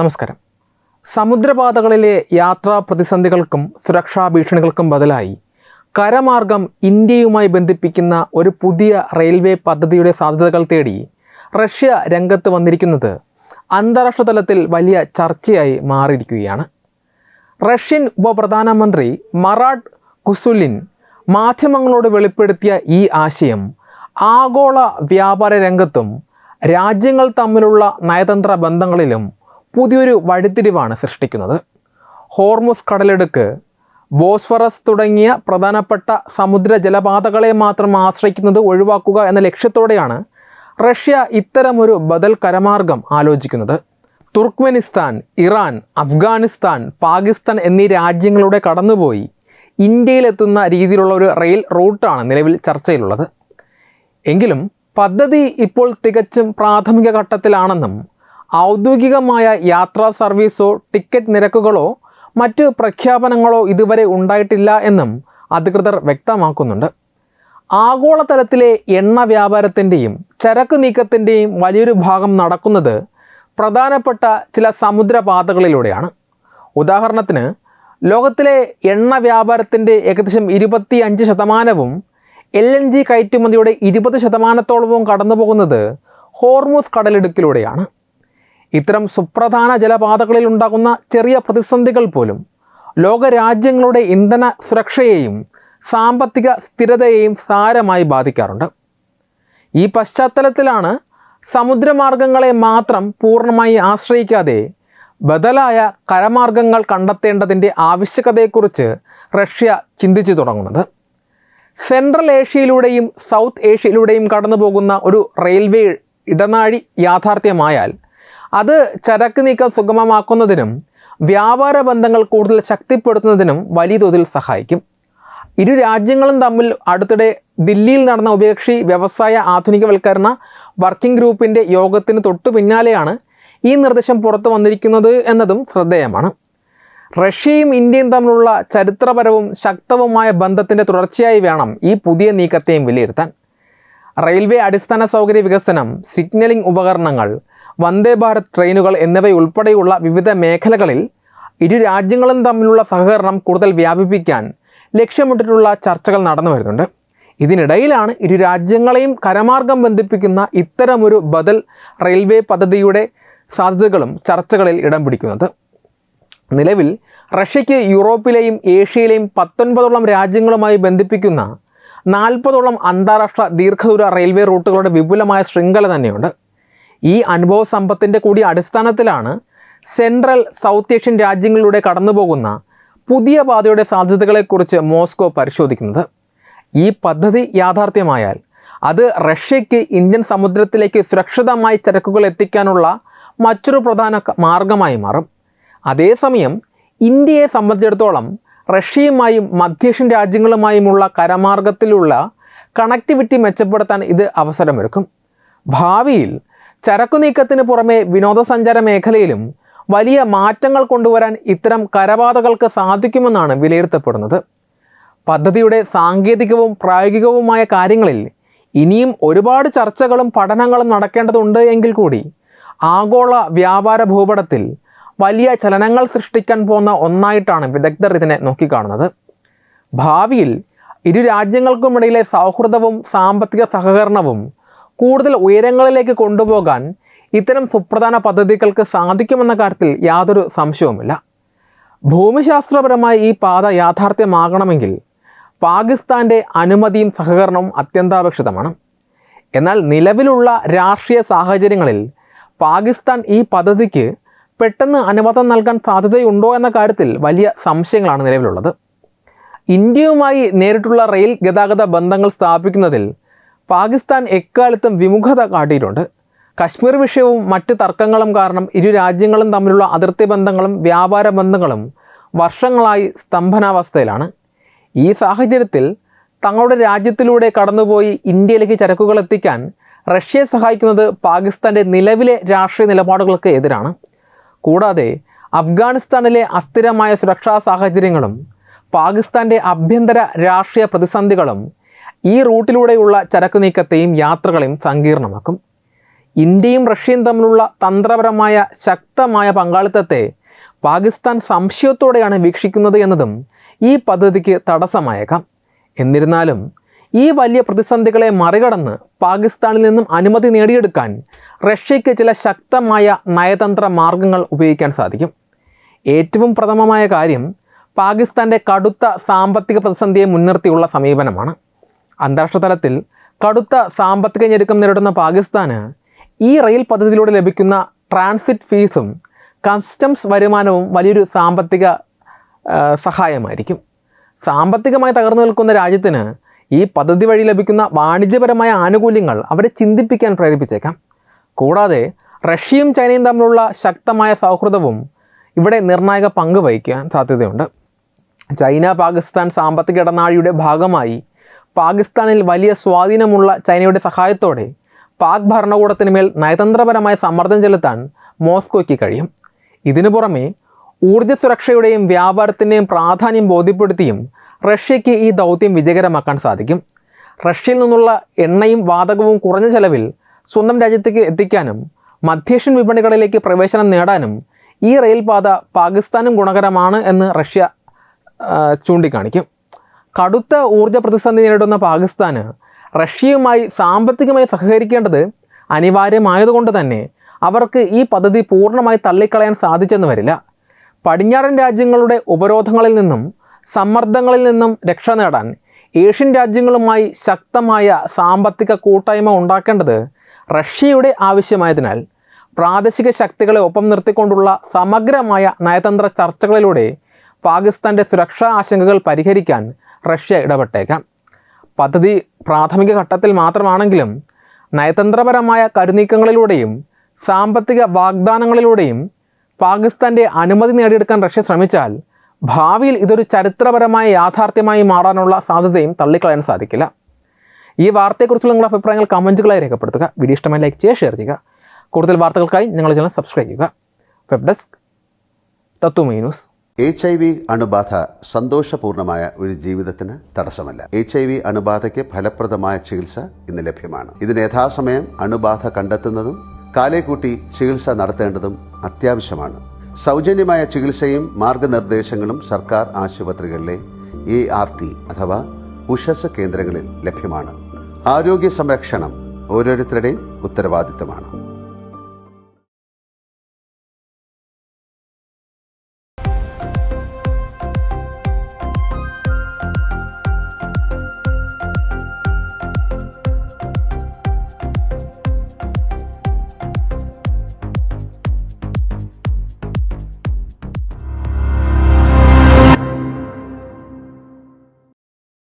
നമസ്കാരം. സമുദ്രപാതകളിലെ യാത്രാ പ്രതിസന്ധികൾക്കും സുരക്ഷാ ഭീഷണികൾക്കും ബദലായി കരമാർഗം ഇന്ത്യയുമായി ബന്ധിപ്പിക്കുന്ന ഒരു പുതിയ റെയിൽവേ പദ്ധതിയുടെ സാധ്യതകൾ തേടി റഷ്യ രംഗത്ത് വന്നിരിക്കുന്നത് അന്താരാഷ്ട്ര തലത്തിൽ വലിയ ചർച്ചയായി മാറിയിരിക്കുകയാണ്. റഷ്യൻ ഉപപ്രധാനമന്ത്രി മറാട്ട് ഗുസുലിൻ മാധ്യമങ്ങളോട് വെളിപ്പെടുത്തിയ ഈ ആശയം ആഗോള വ്യാപാര രംഗത്തും രാജ്യങ്ങൾ തമ്മിലുള്ള നയതന്ത്ര ബന്ധങ്ങളിലും പുതിയൊരു വഴിത്തിരിവാണ് സൃഷ്ടിക്കുന്നത്. ഹോർമുസ് കടലിടുക്ക്, ബോസ്ഫറസ് തുടങ്ങിയ പ്രധാനപ്പെട്ട സമുദ്ര ജലപാതകളെ മാത്രം ആശ്രയിക്കുന്നത് ഒഴിവാക്കുക എന്ന ലക്ഷ്യത്തോടെയാണ് റഷ്യ ഇത്തരമൊരു ബദൽ കരമാർഗം ആലോചിക്കുന്നത്. തുർക്ക്മെനിസ്ഥാൻ, ഇറാൻ, അഫ്ഗാനിസ്ഥാൻ, പാകിസ്ഥാൻ എന്നീ രാജ്യങ്ങളുടെ കടന്നുപോയി ഇന്ത്യയിലെത്തുന്ന രീതിയിലുള്ള ഒരു റെയിൽ റൂട്ടാണ് നിലവിൽ ചർച്ചയിലുള്ളത്. എങ്കിലും പദ്ധതി ഇപ്പോൾ തികച്ചും പ്രാഥമിക ഘട്ടത്തിലാണെന്നും ഔദ്യോഗികമായ യാത്രാ സർവീസോ ടിക്കറ്റ് നിരക്കുകളോ മറ്റ് പ്രഖ്യാപനങ്ങളോ ഇതുവരെ ഉണ്ടായിട്ടില്ല എന്നും അധികൃതർ വ്യക്തമാക്കുന്നുണ്ട്. ആഗോളതലത്തിലെ എണ്ണ വ്യാപാരത്തിൻ്റെയും ചരക്ക് നീക്കത്തിൻ്റെയും വലിയൊരു ഭാഗം നടക്കുന്നത് പ്രധാനപ്പെട്ട ചില സമുദ്രപാതകളിലൂടെയാണ്. ഉദാഹരണത്തിന്, ലോകത്തിലെ എണ്ണ വ്യാപാരത്തിൻ്റെ ഏകദേശം 25% LNG കയറ്റുമതിയുടെ 20% കടന്നു പോകുന്നത് ഹോർമുസ് കടലിടുക്കിലൂടെയാണ്. ഇത്തരം സുപ്രധാന ജലപാതകളിൽ ഉണ്ടാകുന്ന ചെറിയ പ്രതിസന്ധികൾ പോലും ലോകരാജ്യങ്ങളുടെ ഇന്ധന സുരക്ഷയെയും സാമ്പത്തിക സ്ഥിരതയെയും സാരമായി ബാധിക്കാറുണ്ട്. ഈ പശ്ചാത്തലത്തിലാണ് സമുദ്രമാർഗങ്ങളെ മാത്രം പൂർണ്ണമായി ആശ്രയിക്കാതെ ബദലായ കരമാർഗങ്ങൾ കണ്ടെത്തേണ്ടതിൻ്റെ ആവശ്യകതയെക്കുറിച്ച് റഷ്യ ചിന്തിച്ചു തുടങ്ങുന്നത്. സെൻട്രൽ ഏഷ്യയിലൂടെയും സൗത്ത് ഏഷ്യയിലൂടെയും കടന്നു പോകുന്ന ഒരു റെയിൽവേ ഇടനാഴി യാഥാർത്ഥ്യമായാൽ അത് ചരക്ക് നീക്കം സുഗമമാക്കുന്നതിനും വ്യാപാര ബന്ധങ്ങൾ കൂടുതൽ ശക്തിപ്പെടുത്തുന്നതിനും വലിയ തോതിൽ സഹായിക്കും. ഇരു രാജ്യങ്ങളും തമ്മിൽ അടുത്തിടെ ദില്ലിയിൽ നടന്ന ഉഭയകക്ഷി വ്യവസായ ആധുനികവൽക്കരണ വർക്കിംഗ് ഗ്രൂപ്പിൻ്റെ യോഗത്തിന് തൊട്ടു പിന്നാലെയാണ് ഈ നിർദ്ദേശം പുറത്തു വന്നിരിക്കുന്നത് എന്നതും ശ്രദ്ധേയമാണ്. റഷ്യയും ഇന്ത്യയും തമ്മിലുള്ള ചരിത്രപരവും ശക്തവുമായ ബന്ധത്തിൻ്റെ തുടർച്ചയായി വേണം ഈ പുതിയ നീക്കത്തെയും വിലയിരുത്താൻ. റെയിൽവേ അടിസ്ഥാന സൗകര്യ വികസനം, സിഗ്നലിംഗ് ഉപകരണങ്ങൾ, വന്ദേ ഭാരത് ട്രെയിനുകൾ എന്നിവയുൾപ്പെടെയുള്ള വിവിധ മേഖലകളിൽ ഇരു രാജ്യങ്ങളും തമ്മിലുള്ള സഹകരണം കൂടുതൽ വ്യാപിപ്പിക്കാൻ ലക്ഷ്യമിട്ടിട്ടുള്ള ചർച്ചകൾ നടന്നു വരുന്നുണ്ട്. ഇതിനിടയിലാണ് ഇരു രാജ്യങ്ങളെയും കരമാർഗം ബന്ധിപ്പിക്കുന്ന ഇത്തരമൊരു ബദൽ റെയിൽവേ പദ്ധതിയുടെ സാധ്യതകളും ചർച്ചകളിൽ ഇടം പിടിക്കുന്നത്. നിലവിൽ റഷ്യയ്ക്ക് യൂറോപ്പിലെയും ഏഷ്യയിലെയും 19 രാജ്യങ്ങളുമായി ബന്ധിപ്പിക്കുന്ന 40 അന്താരാഷ്ട്ര ദീർഘദൂര റെയിൽവേ റൂട്ടുകളുടെ വിപുലമായ ശൃംഖല തന്നെയുണ്ട്. ഈ അനുഭവ സമ്പത്തിൻ്റെ കൂടി അടിസ്ഥാനത്തിലാണ് സെൻട്രൽ സൗത്ത് ഏഷ്യൻ രാജ്യങ്ങളിലൂടെ കടന്നുപോകുന്ന പുതിയ പാതയുടെ സാധ്യതകളെക്കുറിച്ച് മോസ്കോ പരിശോധിക്കുന്നത്. ഈ പദ്ധതി യാഥാർത്ഥ്യമായാൽ അത് റഷ്യയ്ക്ക് ഇന്ത്യൻ സമുദ്രത്തിലേക്ക് സുരക്ഷിതമായി ചരക്കുകൾ എത്തിക്കാനുള്ള മറ്റൊരു പ്രധാന മാർഗമായി മാറും. അതേസമയം ഇന്ത്യയെ സംബന്ധിച്ചിടത്തോളം റഷ്യയുമായും മധ്യേഷ്യൻ രാജ്യങ്ങളുമായുമുള്ള കരമാർഗത്തിലുള്ള കണക്ടിവിറ്റി മെച്ചപ്പെടുത്താൻ ഇത് അവസരമൊരുക്കും. ഭാവിയിൽ ചരക്കു നീക്കത്തിന് പുറമെ വിനോദസഞ്ചാര മേഖലയിലും വലിയ മാറ്റങ്ങൾ കൊണ്ടുവരാൻ ഇത്തരം കരപാതകൾക്ക് സാധിക്കുമെന്നാണ് വിലയിരുത്തപ്പെടുന്നത്. പദ്ധതിയുടെ സാങ്കേതികവും പ്രായോഗികവുമായ കാര്യങ്ങളിൽ ഇനിയും ഒരുപാട് ചർച്ചകളും പഠനങ്ങളും നടക്കേണ്ടതുണ്ട് എങ്കിൽ കൂടി ആഗോള വ്യാപാര ഭൂപടത്തിൽ വലിയ ചലനങ്ങൾ സൃഷ്ടിക്കാൻ പോകുന്ന ഒന്നായിട്ടാണ് വിദഗ്ധർ ഇതിനെ നോക്കിക്കാണുന്നത്. ഭാവിയിൽ ഇരു രാജ്യങ്ങൾക്കുമിടയിലെ സൗഹൃദവും സാമ്പത്തിക സഹകരണവും കൂടുതൽ ഉയരങ്ങളിലേക്ക് കൊണ്ടുപോകാൻ ഇത്തരം സുപ്രധാന പദ്ധതികൾക്ക് സാധിക്കുമെന്ന കാര്യത്തിൽ യാതൊരു സംശയവുമില്ല. ഭൂമിശാസ്ത്രപരമായി ഈ പാത യാഥാർത്ഥ്യമാകണമെങ്കിൽ പാകിസ്ഥാൻ്റെ അനുമതിയും സഹകരണവും അത്യന്താപേക്ഷിതമാണ്. എന്നാൽ നിലവിലുള്ള രാഷ്ട്രീയ സാഹചര്യങ്ങളിൽ പാകിസ്ഥാൻ ഈ പദ്ധതിക്ക് പെട്ടെന്ന് അനുവാദം നൽകാൻ സാധ്യതയുണ്ടോ എന്ന കാര്യത്തിൽ വലിയ സംശയങ്ങളാണ് നിലവിലുള്ളത്. ഇന്ത്യയുമായി നേരിട്ടുള്ള റെയിൽ ഗതാഗത ബന്ധങ്ങൾ സ്ഥാപിക്കുന്നതിൽ പാകിസ്ഥാൻ എക്കാലത്തും വിമുഖത കാട്ടിയിട്ടുണ്ട്. കശ്മീർ വിഷയവും മറ്റ് തർക്കങ്ങളും കാരണം ഇരു രാജ്യങ്ങളും തമ്മിലുള്ള അതിർത്തി ബന്ധങ്ങളും വ്യാപാര ബന്ധങ്ങളും വർഷങ്ങളായി സ്തംഭനാവസ്ഥയിലാണ്. ഈ സാഹചര്യത്തിൽ തങ്ങളുടെ രാജ്യത്തിലൂടെ കടന്നുപോയി ഇന്ത്യയിലേക്ക് ചരക്കുകൾ എത്തിക്കാൻ റഷ്യയെ സഹായിക്കുന്നത് പാകിസ്ഥാൻ്റെ നിലവിലെ രാഷ്ട്രീയ നിലപാടുകൾക്ക് എതിരാണ്. കൂടാതെ അഫ്ഗാനിസ്ഥാനിലെ അസ്ഥിരമായ സുരക്ഷാ സാഹചര്യങ്ങളും പാകിസ്ഥാൻ്റെ ആഭ്യന്തര രാഷ്ട്രീയ പ്രതിസന്ധികളും ഈ റൂട്ടിലൂടെയുള്ള ചരക്കു നീക്കത്തെയും യാത്രകളെയും സങ്കീർണമാക്കും. ഇന്ത്യയും റഷ്യയും തമ്മിലുള്ള തന്ത്രപരമായ ശക്തമായ പങ്കാളിത്തത്തെ പാകിസ്ഥാൻ സംശയത്തോടെയാണ് വീക്ഷിക്കുന്നത് എന്നതും ഈ പദ്ധതിക്ക് തടസ്സമായേക്കാം. എന്നിരുന്നാലും ഈ വലിയ പ്രതിസന്ധികളെ മറികടന്ന് പാകിസ്ഥാനിൽ നിന്നും അനുമതി നേടിയെടുക്കാൻ റഷ്യയ്ക്ക് ചില ശക്തമായ നയതന്ത്ര മാർഗങ്ങൾ ഉപയോഗിക്കാൻ സാധിക്കും. ഏറ്റവും പ്രഥമമായ കാര്യം പാകിസ്ഥാൻ്റെ കടുത്ത സാമ്പത്തിക പ്രതിസന്ധിയെ മുൻനിർത്തിയുള്ള സമീപനമാണ്. അന്താരാഷ്ട്ര തലത്തിൽ കടുത്ത സാമ്പത്തിക ഞെരുക്കം നേരിടുന്ന പാകിസ്ഥാന് ഈ റെയിൽ പദ്ധതിയിലൂടെ ലഭിക്കുന്ന ട്രാൻസിറ്റ് ഫീസും കസ്റ്റംസ് വരുമാനവും വലിയൊരു സാമ്പത്തിക സഹായമായിരിക്കും. സാമ്പത്തികമായി തകർന്നു നിൽക്കുന്ന രാജ്യത്തിന് ഈ പദ്ധതി വഴി ലഭിക്കുന്ന വാണിജ്യപരമായ ആനുകൂല്യങ്ങൾ അവരെ ചിന്തിപ്പിക്കാൻ പ്രേരിപ്പിച്ചേക്കാം. കൂടാതെ റഷ്യയും ചൈനയും തമ്മിലുള്ള ശക്തമായ സൗഹൃദവും ഇവിടെ നിർണായക പങ്ക് വഹിക്കാൻ സാധ്യതയുണ്ട്. ചൈന പാകിസ്ഥാൻ സാമ്പത്തിക ഇടനാഴിയുടെ ഭാഗമായി പാകിസ്ഥാനിൽ വലിയ സ്വാധീനമുള്ള ചൈനയുടെ സഹായത്തോടെ പാക് ഭരണകൂടത്തിന് മേൽ നയതന്ത്രപരമായ സമ്മർദ്ദം ചെലുത്താൻ മോസ്കോയ്ക്ക് കഴിയും. ഇതിനു പുറമെ ഊർജ്ജ സുരക്ഷയുടെയും വ്യാപാരത്തിൻ്റെയും പ്രാധാന്യം ബോധ്യപ്പെടുത്തിയും റഷ്യയ്ക്ക് ഈ ദൗത്യം വിജയകരമാക്കാൻ സാധിക്കും. റഷ്യയിൽ നിന്നുള്ള എണ്ണയും വാതകവും കുറഞ്ഞ ചെലവിൽ സ്വന്തം രാജ്യത്തേക്ക് എത്തിക്കാനും മധ്യേഷ്യൻ വിപണികളിലേക്ക് പ്രവേശനം നേടാനും ഈ റെയിൽപാത പാകിസ്ഥാനും ഗുണകരമാണ് എന്ന് റഷ്യ ചൂണ്ടിക്കാണിക്കും. കടുത്ത ഊർജ്ജ പ്രതിസന്ധി നേരിടുന്ന പാകിസ്ഥാന് റഷ്യയുമായി സാമ്പത്തികമായി സഹകരിക്കേണ്ടത് അനിവാര്യമായതുകൊണ്ട് തന്നെ അവർക്ക് ഈ പദ്ധതി പൂർണ്ണമായി തള്ളിക്കളയാൻ സാധിച്ചെന്ന് വരില്ല. പടിഞ്ഞാറൻ രാജ്യങ്ങളുടെ ഉപരോധങ്ങളിൽ നിന്നും സമ്മർദ്ദങ്ങളിൽ നിന്നും രക്ഷ നേടാൻ ഏഷ്യൻ രാജ്യങ്ങളുമായി ശക്തമായ സാമ്പത്തിക കൂട്ടായ്മ ഉണ്ടാക്കേണ്ടത് റഷ്യയുടെ ആവശ്യമായതിനാൽ പ്രാദേശിക ശക്തികളെ ഒപ്പം നിർത്തിക്കൊണ്ടുള്ള സമഗ്രമായ നയതന്ത്ര ചർച്ചകളിലൂടെ പാകിസ്ഥാൻ്റെ സുരക്ഷാ ആശങ്കകൾ പരിഹരിക്കാൻ റഷ്യ ഇടപെട്ടേക്കാം. പദ്ധതി പ്രാഥമിക ഘട്ടത്തിൽ മാത്രമാണെങ്കിലും നയതന്ത്രപരമായ കരുനീക്കങ്ങളിലൂടെയും സാമ്പത്തിക വാഗ്ദാനങ്ങളിലൂടെയും പാകിസ്ഥാൻ്റെ അനുമതി നേടിയെടുക്കാൻ റഷ്യ ശ്രമിച്ചാൽ ഭാവിയിൽ ഇതൊരു ചരിത്രപരമായ യാഥാർത്ഥ്യമായി മാറാനുള്ള സാധ്യതയും തള്ളിക്കളയാൻ സാധിക്കില്ല. ഈ വാർത്തയെക്കുറിച്ചുള്ള നിങ്ങളുടെ അഭിപ്രായങ്ങൾ കമൻറ്റുകളായി രേഖപ്പെടുത്തുക. വീഡിയോ ഇഷ്ടമായി ലൈക്ക് ചെയ്യുക, ഷെയർ ചെയ്യുക. കൂടുതൽ വാർത്തകൾക്കായി ഞങ്ങളുടെ ചാനൽ സബ്സ്ക്രൈബ് ചെയ്യുക. Web desk Tatwamayi news. HIV അണുബാധ സന്തോഷപൂർണമായ ഒരു ജീവിതത്തിന് തടസ്സമല്ല. HIV അണുബാധയ്ക്ക് ഫലപ്രദമായ ചികിത്സ ഇന്ന് ലഭ്യമാണ്. ഇതിന് യഥാസമയം അണുബാധ കണ്ടെത്തുന്നതും കാലേക്കൂട്ടി ചികിത്സ നടത്തേണ്ടതും അത്യാവശ്യമാണ്. സൗജന്യമായ ചികിത്സയും മാർഗനിർദ്ദേശങ്ങളും സർക്കാർ ആശുപത്രികളിലെ ART അഥവാ ഉഷസ് കേന്ദ്രങ്ങളിൽ ലഭ്യമാണ്. ആരോഗ്യ സംരക്ഷണം ഓരോരുത്തരുടെയും ഉത്തരവാദിത്തമാണ്.